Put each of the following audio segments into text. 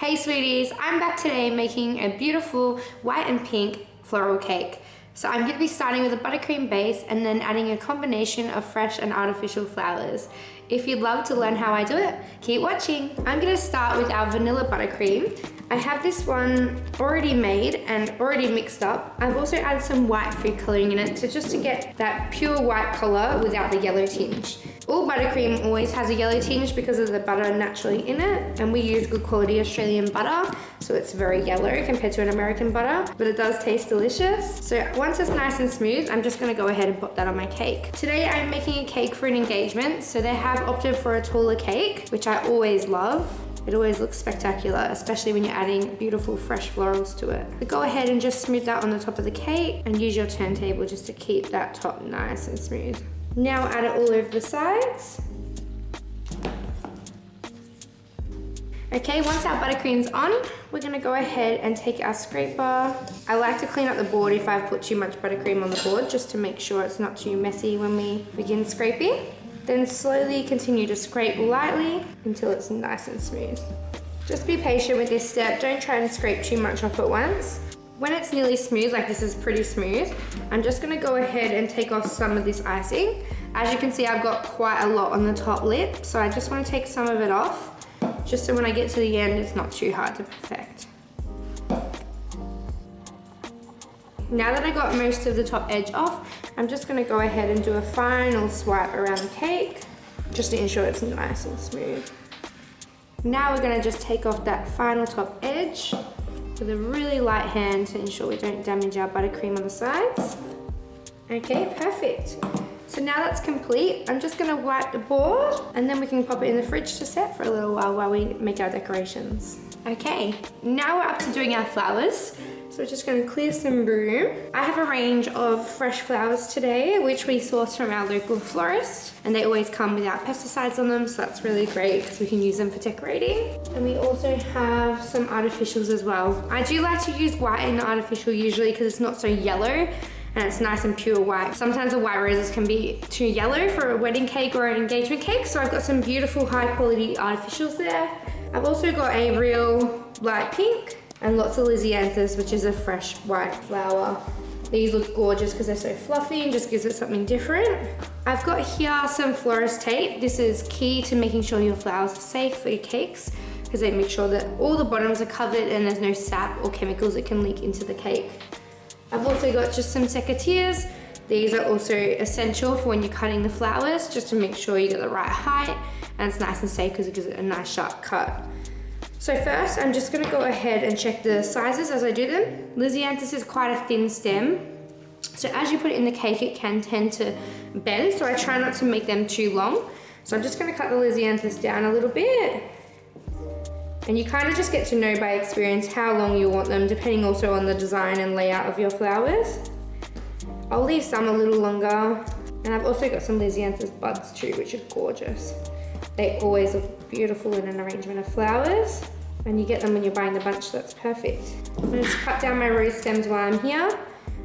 Hey sweeties, I'm back today making a beautiful white and pink floral cake. So I'm going to be starting with a buttercream base and then adding a combination of fresh and artificial flowers. If you'd love to learn how I do it, keep watching. I'm going to start with our vanilla buttercream. I have this one already made and already mixed up. I've also added some white food coloring in it just to get that pure white color without the yellow tinge. All buttercream always has a yellow tinge because of the butter naturally in it, and we use good quality Australian butter, so it's very yellow compared to an American butter, but it does taste delicious. So once it's nice and smooth, I'm just gonna go ahead and put that on my cake. Today I'm making a cake for an engagement, so they have opted for a taller cake, which I always love. It always looks spectacular, especially when you're adding beautiful fresh florals to it. But go ahead and just smooth that on the top of the cake and use your turntable just to keep that top nice and smooth. Now add it all over the sides. Okay, once our buttercream's on, we're gonna go ahead and take our scraper. I like to clean up the board if I've put too much buttercream on the board, just to make sure it's not too messy when we begin scraping. Then slowly continue to scrape lightly until it's nice and smooth. Just be patient with this step. Don't try and scrape too much off at once. When it's nearly smooth, like this is pretty smooth, I'm just gonna go ahead and take off some of this icing. As you can see, I've got quite a lot on the top lip, so I just wanna take some of it off, just so when I get to the end, it's not too hard to perfect. Now that I got most of the top edge off, I'm just gonna go ahead and do a final swipe around the cake, just to ensure it's nice and smooth. Now we're gonna just take off that final top edge with a really light hand to ensure we don't damage our buttercream on the sides. Okay, perfect. So now that's complete. I'm just gonna wipe the board and then we can pop it in the fridge to set for a little while we make our decorations. Okay, now we're up to doing our flowers. So we're just gonna clear some room. I have a range of fresh flowers today, which we source from our local florist, and they always come without pesticides on them, so that's really great because we can use them for decorating. And we also have some artificials as well. I do like to use white in the artificial usually because it's not so yellow and it's nice and pure white. Sometimes the white roses can be too yellow for a wedding cake or an engagement cake, so I've got some beautiful high quality artificials there. I've also got a real light pink and lots of Lysianthus, which is a fresh white flower. These look gorgeous because they're so fluffy and just gives it something different. I've got here some florist tape. This is key to making sure your flowers are safe for your cakes because they make sure that all the bottoms are covered and there's no sap or chemicals that can leak into the cake. I've also got just some secateurs. These are also essential for when you're cutting the flowers, just to make sure you get the right height and it's nice and safe because it gives it a nice sharp cut. So first, I'm just gonna go ahead and check the sizes as I do them. Lysianthus is quite a thin stem, so as you put it in the cake, it can tend to bend, so I try not to make them too long. So I'm just gonna cut the Lysianthus down a little bit. And you kind of just get to know by experience how long you want them, depending also on the design and layout of your flowers. I'll leave some a little longer, and I've also got some Lysianthus buds too, which are gorgeous. They always look beautiful in an arrangement of flowers, and you get them when you're buying the bunch, so that's perfect. I'm gonna just cut down my rose stems while I'm here.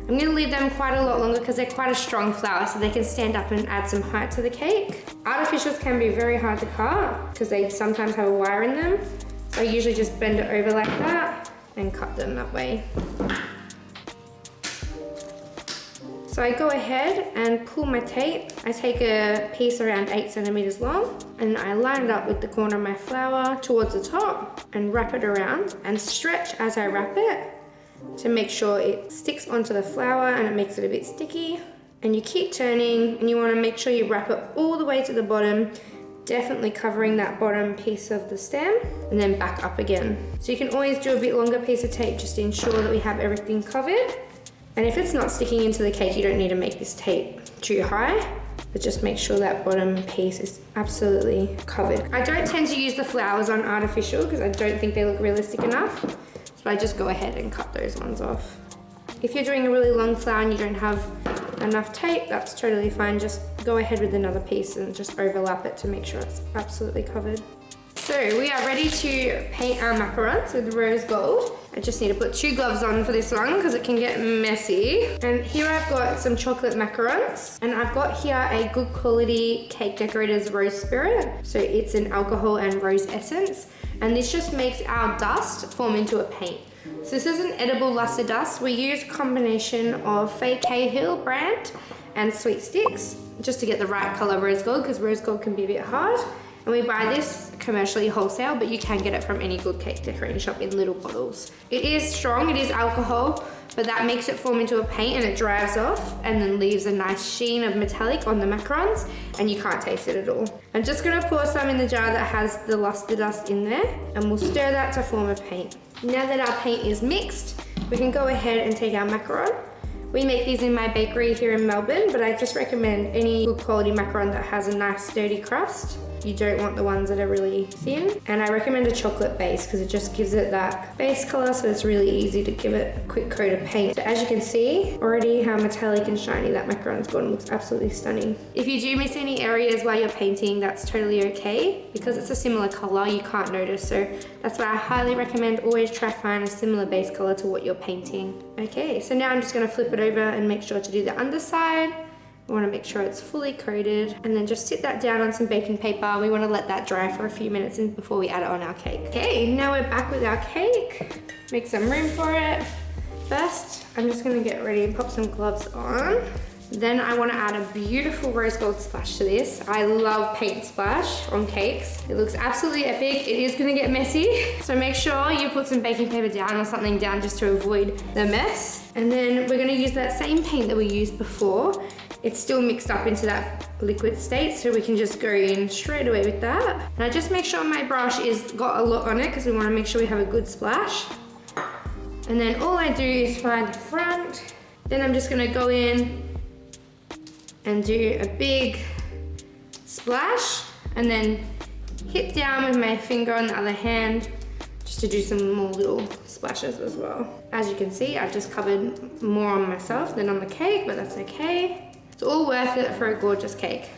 I'm gonna leave them quite a lot longer because they're quite a strong flower, so they can stand up and add some height to the cake. Artificials can be very hard to cut because they sometimes have a wire in them. So I usually just bend it over like that and cut them that way. So I go ahead and pull my tape. I take a piece around 8 centimeters long and I line it up with the corner of my flower towards the top and wrap it around and stretch as I wrap it to make sure it sticks onto the flower and it makes it a bit sticky. And you keep turning and you want to make sure you wrap it all the way to the bottom, definitely covering that bottom piece of the stem and then back up again. So you can always do a bit longer piece of tape just to ensure that we have everything covered. And if it's not sticking into the cake, you don't need to make this tape too high, but just make sure that bottom piece is absolutely covered. I don't tend to use the flowers on artificial because I don't think they look realistic enough. So I just go ahead and cut those ones off. If you're doing a really long flower and you don't have enough tape, that's totally fine. Just go ahead with another piece and just overlap it to make sure it's absolutely covered. So we are ready to paint our macarons with rose gold. I just need to put 2 gloves on for this one because it can get messy. And here I've got some chocolate macarons, and I've got here a good quality Cake Decorators Rose Spirit. So it's an alcohol and rose essence. And this just makes our dust form into a paint. So this is an edible luster dust. We use a combination of Faye Cahill brand and Sweet Sticks just to get the right color rose gold, because rose gold can be a bit hard. And we buy this commercially wholesale, but you can get it from any good cake decorating shop in little bottles. It is strong, it is alcohol, but that makes it form into a paint and it dries off and then leaves a nice sheen of metallic on the macarons, and you can't taste it at all. I'm just gonna pour some in the jar that has the luster dust in there, and we'll stir that to form a paint. Now that our paint is mixed, we can go ahead and take our macaron. We make these in my bakery here in Melbourne, but I just recommend any good quality macaron that has a nice sturdy crust. You don't want the ones that are really thin. And I recommend a chocolate base because it just gives it that base color, so it's really easy to give it a quick coat of paint. So as you can see already how metallic and shiny that macaron's gotten, looks absolutely stunning. If you do miss any areas while you're painting, that's totally okay. Because it's a similar color, you can't notice. So that's why I highly recommend always try to find a similar base color to what you're painting. Okay, so now I'm just gonna flip it over and make sure to do the underside. We want to make sure it's fully coated, and then just sit that down on some baking paper. We want to let that dry for a few minutes before we add it on our cake. Okay, now we're back with our cake. Make some room for it. First, I'm just going to get ready and pop some gloves on. Then I want to add a beautiful rose gold splash to this. I love paint splash on cakes. It looks absolutely epic. It is going to get messy, so make sure you put some baking paper down or something down just to avoid the mess. And then we're going to use that same paint that we used before. It's still mixed up into that liquid state, so we can just go in straight away with that. And I just make sure my brush is got a lot on it because we want to make sure we have a good splash. And then all I do is find the front. Then I'm just going to go in and do a big splash, and then hit down with my finger on the other hand just to do some more little splashes as well. As you can see, I've just covered more on myself than on the cake, but that's okay. It's all worth it for a gorgeous cake.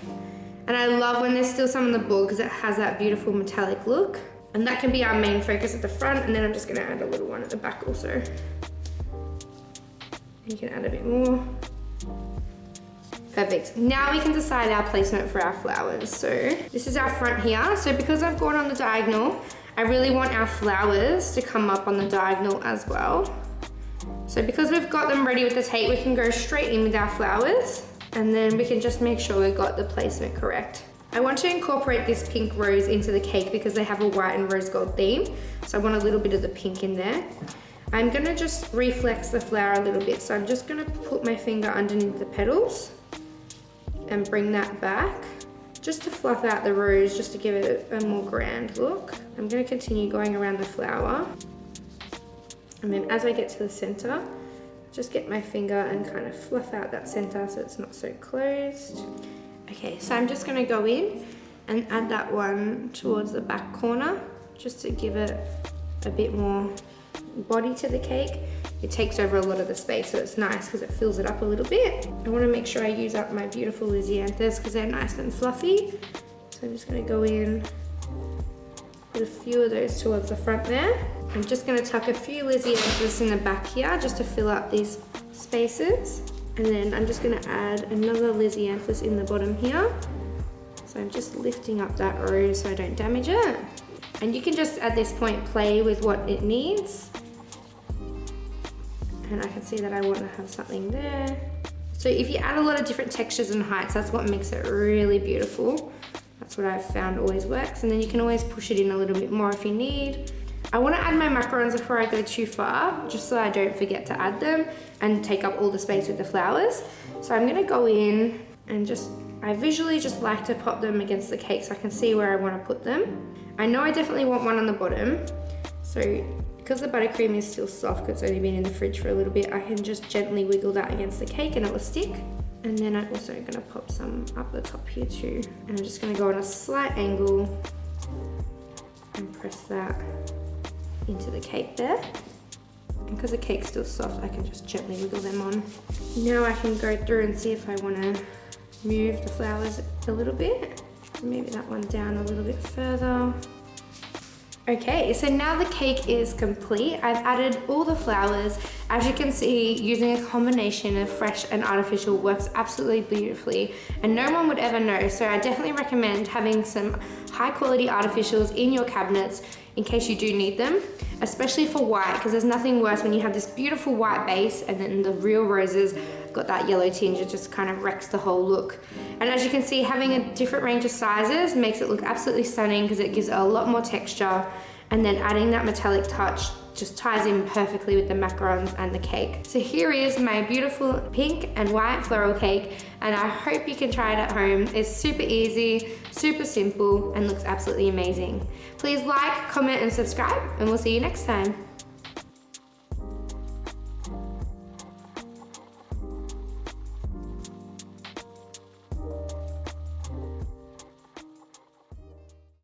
And I love when there's still some on the board because it has that beautiful metallic look. And that can be our main focus at the front, and then I'm just gonna add a little one at the back also. You can add a bit more. Perfect. Now we can decide our placement for our flowers. So this is our front here. So because I've gone on the diagonal, I really want our flowers to come up on the diagonal as well. So because we've got them ready with the tape, we can go straight in with our flowers, and then we can just make sure we've got the placement correct. I want to incorporate this pink rose into the cake because they have a white and rose gold theme. So I want a little bit of the pink in there. I'm gonna just reflex the flower a little bit. So I'm just gonna put my finger underneath the petals and bring that back just to fluff out the rose, just to give it a more grand look. I'm gonna continue going around the flower. And then as I get to the center, just get my finger and kind of fluff out that center so it's not so closed. Okay, so I'm just gonna go in and add that one towards the back corner just to give it a bit more body to the cake. It takes over a lot of the space, so it's nice because it fills it up a little bit. I want to make sure I use up my beautiful Lysianthus because they're nice and fluffy. So I'm just going to go in, put a few of those towards the front there. I'm just going to tuck a few Lysianthus in the back here just to fill up these spaces. And then I'm just going to add another Lysianthus in the bottom here. So I'm just lifting up that rose so I don't damage it. And you can just at this point play with what it needs. And I can see that I want to have something there. So if you add a lot of different textures and heights, that's what makes it really beautiful. That's what I've found always works. And then you can always push it in a little bit more if you need. I want to add my macarons before I go too far, just so I don't forget to add them and take up all the space with the flowers. So I'm going to go in and I visually just like to pop them against the cake so I can see where I want to put them. I know I definitely want one on the bottom. So because the buttercream is still soft, because it's only been in the fridge for a little bit, I can just gently wiggle that against the cake and it will stick. And then I'm also going to pop some up the top here too. And I'm just going to go on a slight angle and press that into the cake there. And because the cake's still soft, I can just gently wiggle them on. Now I can go through and see if I want to move the flowers a little bit. Maybe that one down a little bit further. Okay, so now the cake is complete. I've added all the flowers. As you can see, using a combination of fresh and artificial works absolutely beautifully, and no one would ever know. So I definitely recommend having some high quality artificials in your cabinets in case you do need them, especially for white, because there's nothing worse when you have this beautiful white base and then the real roses got that yellow tinge. It just kind of wrecks the whole look. And as you can see, having a different range of sizes makes it look absolutely stunning because it gives it a lot more texture, and then adding that metallic touch just ties in perfectly with the macarons and the cake. So here is my beautiful pink and white floral cake, and I hope you can try it at home. It's super easy, super simple, and looks absolutely amazing. Please like, comment, and subscribe, and we'll see you next time.